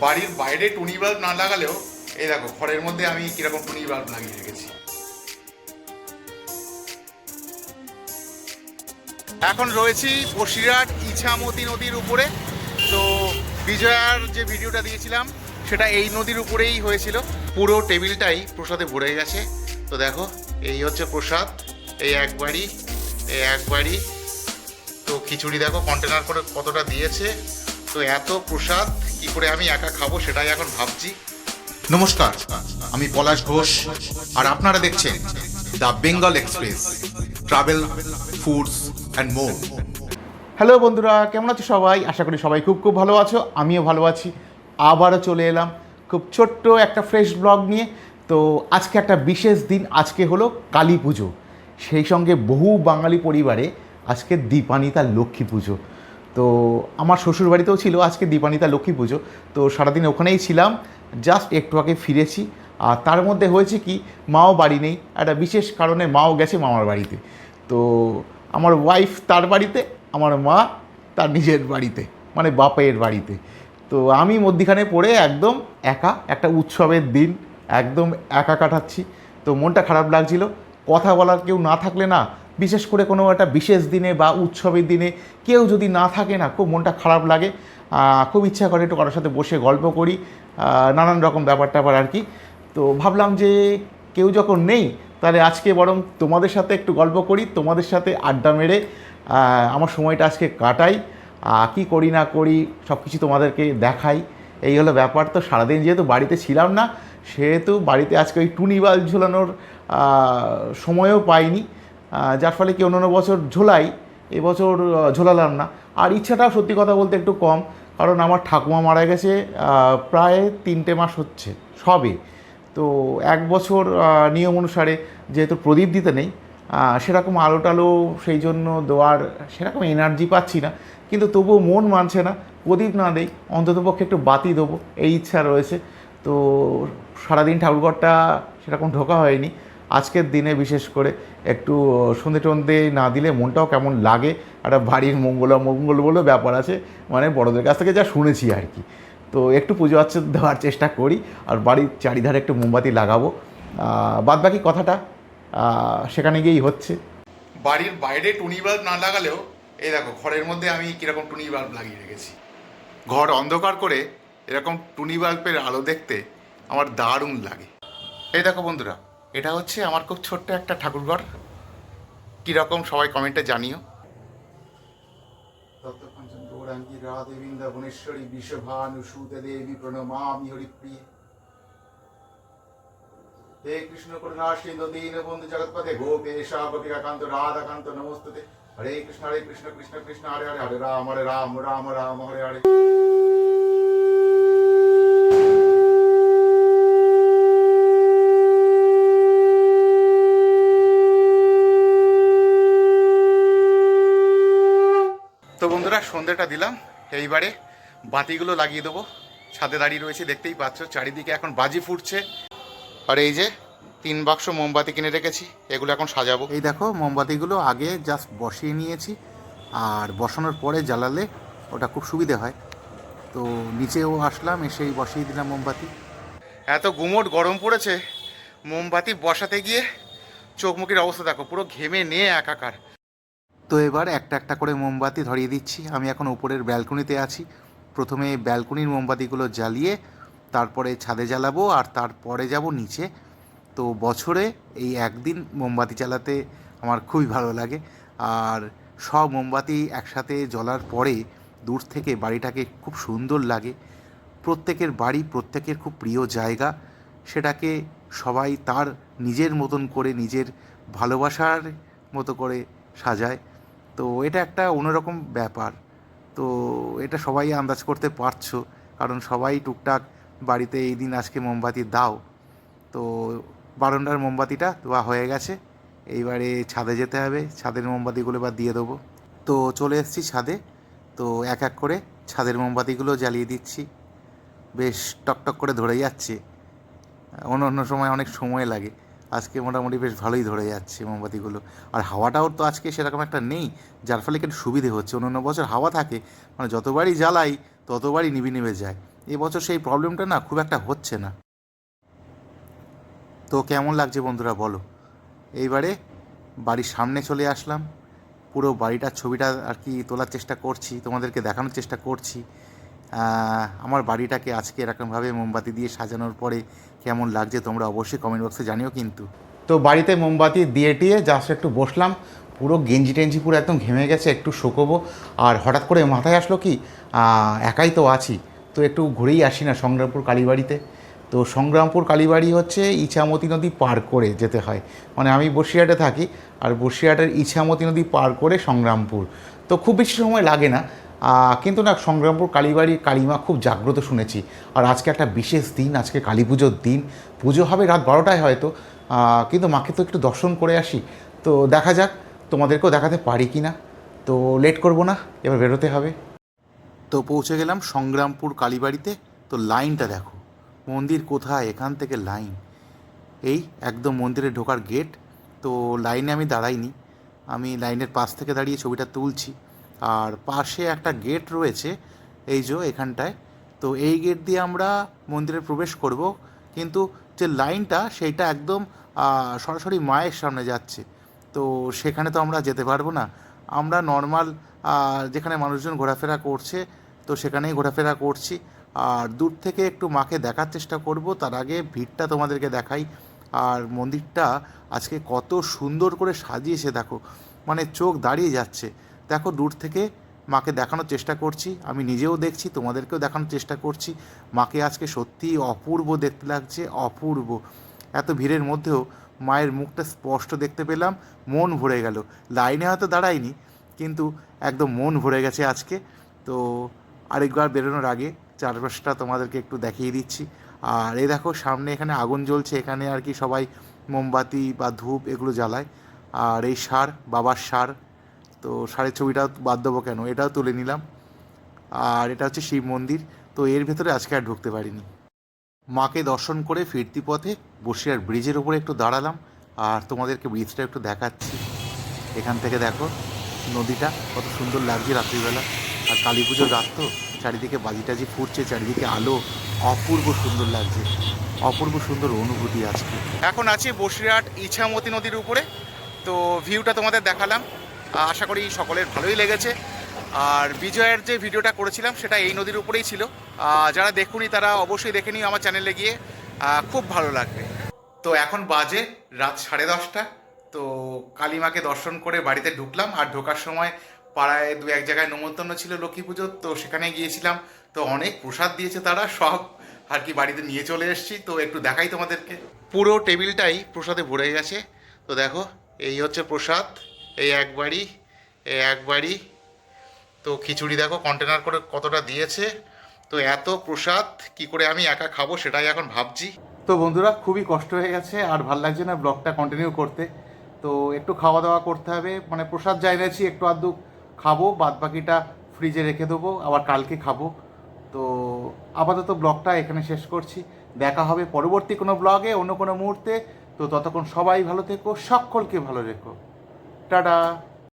বাড়ির বাইরে টুনি বাল্ব না লাগালেও এই দেখো ঘরের মধ্যে আমি কিরকম টুনি বাল্ব লাগিয়ে রেখেছি। এখন রয়েছি বসিরহাট ইছামতি নদীর উপরে। তো বিজয়ার যে ভিডিওটা দিয়েছিলাম সেটা এই নদীর উপরেই হয়েছিল। পুরো টেবিলটাই প্রসাদে ভরে গেছে। তো দেখো এই হচ্ছে প্রসাদ, এই এক বাড়ি। তো খিচুড়ি দেখো কন্টেনার করে কতটা দিয়েছে। তো এত প্রসাদ কি করে আমি একা খাবো সেটাই এখন ভাবছি। নমস্কার, আমি পলাশ ঘোষ আর আপনারা দেখছেন the Bengal express travel, foods and more. Hello বন্ধুরা, কেমন আছো সবাই? আশা করি সবাই খুব খুব ভালো আছো, আমিও ভালো আছি। আবারও চলে এলাম খুব ছোট্ট একটা ফ্রেশ ব্লগ নিয়ে। তো আজকে একটা বিশেষ দিন, আজকে হলো কালী পুজো। সেই সঙ্গে বহু বাঙালি পরিবারে আজকে দীপান্বিতা লক্ষ্মী পুজো। তো আমার শ্বশুরবাড়িতেও ছিল আজকে দীপান্বিতা লক্ষ্মী পুজো। তো সারাদিন ওখানেই ছিলাম, জাস্ট একটু আগে ফিরেছি। আর তার মধ্যে হয়েছে কি, মাও বাড়ি নেই, একটা বিশেষ কারণে মাও গেছে মামার বাড়িতে। তো আমার ওয়াইফ তার বাড়িতে, আমার মা তার নিজের বাড়িতে, মানে বাপের বাড়িতে। তো আমি মধ্যিখানে পড়ে একদম একা, একটা উৎসবের দিন একদম একা কাটাচ্ছি। তো মনটা খারাপ লাগছিল। কথা বলার কেউ না থাকলে না, বিশেষ করে কোনো একটা বিশেষ দিনে বা উৎসবের দিনে কেউ যদি না থাকে না, খুব মনটা খারাপ লাগে। খুব ইচ্ছা করে একটু কারোর সাথে বসে গল্প করি, নানান রকম ব্যাপার ট্যাপার আর কি। তো ভাবলাম যে কেউ যখন নেই, তাহলে আজকে বরং তোমাদের সাথে একটু গল্প করি, তোমাদের সাথে আড্ডা মেরে আমার সময়টা আজকে কাটাই। কী করি না করি সব কিছু তোমাদেরকে দেখাই, এই হলো ব্যাপার। তো সারাদিন যেহেতু বাড়িতে ছিলাম না, সেহেতু বাড়িতে আজকে ওই টুনি বাল্ব ঝোলানোর সময়ও পাইনি, যার ফলে কি অন্য বছর ঝোলাই, এবছর ঝোলালাম না। আর ইচ্ছাটাও সত্যি কথা বলতে একটু কম, কারণ আমার ঠাকুমা মারা গেছে প্রায় 3টে মাস হচ্ছে সবে। তো এক বছর নিয়ম অনুসারে যেহেতু প্রদীপ দিতে নেই, সেরকম আলো টালো সেই জন্য দেওয়ার সেরকম এনার্জি পাচ্ছি না। কিন্তু তবুও মন মানছে না, প্রদীপ না দেই অন্ততপক্ষে একটু বাতি দেবো, এই ইচ্ছা রয়েছে। তো সারাদিন ঠাকুরঘরটা সেরকম ঢোকা হয়নি। আজকের দিনে বিশেষ করে একটু সন্ধে টন্ধে না দিলে মনটাও কেমন লাগে। একটা বাড়ির মঙ্গল বলেও ব্যাপার আছে, মানে বড়দের কাছ থেকে যা শুনেছি আর কি। তো একটু পুজো আচ্ছা দেওয়ার চেষ্টা করি, আর বাড়ির চারিধারে একটু মোমবাতি লাগাবো। বাদবাকি কথাটা সেখানে গিয়েই হচ্ছে। বাড়ির বাইরে টুনি বাল্ব না লাগালেও এই দেখো ঘরের মধ্যে আমি কীরকম টুনি বাল্ব লাগিয়ে রেখেছি। ঘর অন্ধকার করে এরকম টুনি বাল্বের আলো দেখতে আমার দারুণ লাগে। এই দেখো বন্ধুরা, এটা হচ্ছে আমার খুব ছোট্ট একটা ঠাকুরঘর। কীরকম সবাই কমেন্টে জানিও। তত্ত্বকাঞ্চন গৌরাঙ্গী রাধে বৃন্দাবনেশ্বরী বিশ্বভানুসুতে দেবী প্রণমামি হরিপ্রিয়ে। হে কৃষ্ণ করুণা সিন্ধু দীনবন্ধু জগৎপতে গোপেশা গোপিকাকান্ত রাধাকান্ত নমস্তুতে। হরে কৃষ্ণ কৃষ্ণ কৃষ্ণ হরে হরে, হরে রাম রাম রাম হরে হরে। তো বন্ধুরা, সন্ধ্যেটা দিলাম, এইবারে বাতিগুলো লাগিয়ে দেবো। ছাদে দাঁড়িয়ে রয়েছে, দেখতেই পাচ্ছ চারিদিকে এখন বাজি ফুটছে। আর এই যে 3 বাক্স মোমবাতি কিনে রেখেছি, এগুলো এখন সাজাবো। এই দেখো মোমবাতিগুলো আগে জাস্ট বসিয়ে নিয়েছি, আর বসানোর পরে জ্বালালে ওটা খুব সুবিধে হয়। তো নিচেও আসলাম, এসেই বসিয়ে দিলাম মোমবাতি। এত গুমোট গরম পড়েছে, মোমবাতি বসাতে গিয়ে চোখ মুখের অবস্থা দেখো, পুরো ঘেমে নিয়ে একাকার। তো এবার একটা একটা করে মোমবাতি ধরিয়ে দিচ্ছি। আমি এখন উপরের ব্যালকনিতে আছি। প্রথমে ব্যালকনির মোমবাতিগুলো জ্বালিয়ে তারপরে ছাদে জ্বালাবো, আর তারপরে যাব নিচে। তো বছরে এই একদিন মোমবাতি জ্বালাতে আমার খুবই ভালো লাগে। আর সব মোমবাতি একসাথে জ্বলার পরে দূর থেকে বাড়িটাকে খুব সুন্দর লাগে। প্রত্যেকের বাড়ি প্রত্যেকের খুব প্রিয় জায়গা, সেটাকে সবাই তার নিজের মতন করে, নিজের ভালোবাসার মতো করে সাজায়। তো এটা একটা অন্যরকম ব্যাপার। তো এটা সবাই আন্দাজ করতে পারছো, কারণ সবাই টুকটাক বাড়িতে এই দিন আজকে মোমবাতি দাও। তো বারান্দার মোমবাতিটা দেওয়া হয়ে গেছে, এইবারে ছাদে যেতে হবে, ছাদের মোমবাতিগুলো এবার দিয়ে দেবো। তো চলে এসেছি ছাদে। তো এক এক করে ছাদের মোমবাতিগুলো জ্বালিয়ে দিচ্ছি। বেশ টকটক করে ধরে যাচ্ছে, অন্য সময় অনেক সময় লাগে, আজকে মোটামুটি বেশ ভালোই ধরে যাচ্ছে মোমবাতিগুলো। আর হাওয়াটাও তো আজকে সেরকম একটা নেই, যার ফলে একটু সুবিধে হচ্ছে। অন্য বছর হাওয়া থাকে, মানে যতবারই জ্বালাই ততবারই নিভে নিভে যায়। এবছর সেই প্রবলেমটা না খুব একটা হচ্ছে না। তো কেমন লাগছে বন্ধুরা বলো। এইবারে বাড়ির সামনে চলে আসলাম, পুরো বাড়িটার ছবিটা আর কি তোলার চেষ্টা করছি, তোমাদেরকে দেখানোর চেষ্টা করছি আমার বাড়িটাকে আজকে এরকমভাবে মোমবাতি দিয়ে সাজানোর পরে কেমন লাগছে তোমরা অবশ্যই কমেন্ট বক্সে জানিও কিন্তু। তো বাড়িতে মোমবাতি দিয়ে টিয়ে জাস্ট একটু বসলাম, পুরো গেঞ্জি টেঞ্জি পুরো একদম ঘেমে গেছে, একটু শুকোবো। আর হঠাৎ করে মাথায় আসলো কি একাই তো আছি, তো একটু ঘুরেই আসি না সংগ্রামপুর কালীবাড়িতে। তো সংগ্রামপুর কালীবাড়ি হচ্ছে ইছামতি নদী পার করে যেতে হয়, মানে আমি বসিরহাটে থাকি, আর বসিরহাটের ইছামতি নদী পার করে সংগ্রামপুর, তো খুব বেশি সময় লাগে না। কিন্তু না, সংগ্রামপুর কালীবাড়ির কালীমা খুব জাগ্রত শুনেছি। আর আজকে একটা বিশেষ দিন, আজকে কালী পুজোর দিন, পুজো হবে রাত 12টায় হয়তো, কিন্তু মাকে তো একটু দর্শন করে আসি। তো দেখা যাক তোমাদেরকেও দেখাতে পারি কি না। তো লেট করব না, এবার বেরোতে হবে। তো পৌঁছে গেলাম সংগ্রামপুর কালীবাড়িতে। তো লাইনটা দেখো, মন্দির কোথায়, এখান থেকে লাইন, এই একদম মন্দিরে ঢোকার গেট। তো লাইনে আমি দাঁড়াইনি, আমি লাইনের পাশ থেকে দাঁড়িয়ে ছবিটা তুলছি। আর পাশে একটা গেট রয়েছে, এই যে এখানটায়। তো এই গেট দিয়ে আমরা মন্দিরে প্রবেশ করব, কিন্তু যে লাইনটা সেইটা একদম সরাসরি মায়ের সামনে যাচ্ছে। তো সেখানে তো আমরা যেতে পারবো না, আমরা নর্মাল যেখানে মানুষজন ঘোরাফেরা করছে তো সেখানেই ঘোরাফেরা করছি। আর দূর থেকে একটু মাকে দেখার চেষ্টা করব, তার আগে ভিড়টা তোমাদেরকে দেখাই। আর মন্দিরটা আজকে কত সুন্দর করে সাজিয়েছে দেখো, মানে চোখ দাঁড়িয়ে যাচ্ছে। দেখো দূর থেকে মাকে দেখানোর চেষ্টা করছি, আমি নিজেও দেখছি, তোমাদেরকেও দেখানোর চেষ্টা করছি। মাকে আজকে সত্যিই অপূর্ব দেখতে লাগছে, অপূর্ব। এত ভিড়ের মধ্যেও মায়ের মুখটা স্পষ্ট দেখতে পেলাম, মন ভরে গেল। লাইনে হয়তো দাঁড়াইনি, কিন্তু একদম মন ভরে গেছে আজকে। তো আরেকবার বেরোনোর আগে চারপাশটা তোমাদেরকে একটু দেখিয়ে দিচ্ছি। আর এই দেখো সামনে এখানে আগুন জ্বলছে, এখানে আর কি সবাই মোমবাতি বা ধূপ এগুলো জ্বালায়। আর এই সার, বাবার সার, তো সারের ছবিটাও বাদ দেবো কেন, এটাও তুলে নিলাম। আর এটা হচ্ছে শিব মন্দির। তো এর ভেতরে আজকে আর ঢুকতে পারিনি। মাকে দর্শন করে ফিরতি পথে বসিরহাট ব্রিজের উপরে একটু দাঁড়ালাম, আর তোমাদেরকে ব্রিজটা একটু দেখাচ্ছি। এখান থেকে দেখো নদীটা কত সুন্দর লাগছে রাত্রিবেলা। আর কালী পুজোর রাত তো, চারিদিকে বাজি টাজি ফুটছে, চারিদিকে আলো, অপূর্ব সুন্দর লাগছে, অপূর্ব সুন্দর অনুভূতি আজকে। এখন আছি বসিরহাট ইছামতি নদীর উপরে। তো ভিউটা তোমাদের দেখালাম, আশা করি সকলের ভালোই লেগেছে। আর বিজয়ের যে ভিডিওটা করেছিলাম সেটা এই নদীর উপরেই ছিল, যারা দেখুনি তারা অবশ্যই দেখে নিও আমার চ্যানেলে গিয়ে, খুব ভালো লাগবে। তো এখন বাজে রাত 10:30। তো কালীমাকে দর্শন করে বাড়িতে ঢুকলাম। আর ঢোকার সময় পাড়ায় দু এক জায়গায় নেমন্তন্ন ছিল লক্ষ্মী পুজোর, তো সেখানে গিয়েছিলাম। তো অনেক প্রসাদ দিয়েছে তারা, সব আর কি বাড়িতে নিয়ে চলে এসেছি। তো একটু দেখাই তোমাদেরকে, পুরো টেবিলটাই প্রসাদে ভরে গেছে। তো দেখো এই হচ্ছে প্রসাদ, এই একবারই, এই একবারই। তো খিচুড়ি দেখো কন্টেনার করে কতটা দিয়েছে। তো এত প্রসাদ কি করে আমি একা খাবো সেটাই এখন ভাবছি। তো বন্ধুরা খুবই কষ্ট হয়ে গেছে, আর ভাল লাগছে না ব্লগটা কন্টিনিউ করতে। তো একটু খাওয়া দাওয়া করতে হবে, মানে প্রসাদ যা এনেছি একটু আধটু খাবো, বাদ বাকিটা ফ্রিজে রেখে দেবো, আবার কালকে খাবো। তো আপাতত ব্লগটা এখানে শেষ করছি, দেখা হবে পরবর্তী কোনো ব্লগে অন্য কোনো মুহূর্তে। তো ততক্ষণ সবাই ভালো থেকো, সকলকে ভালো রেখো, টাটা।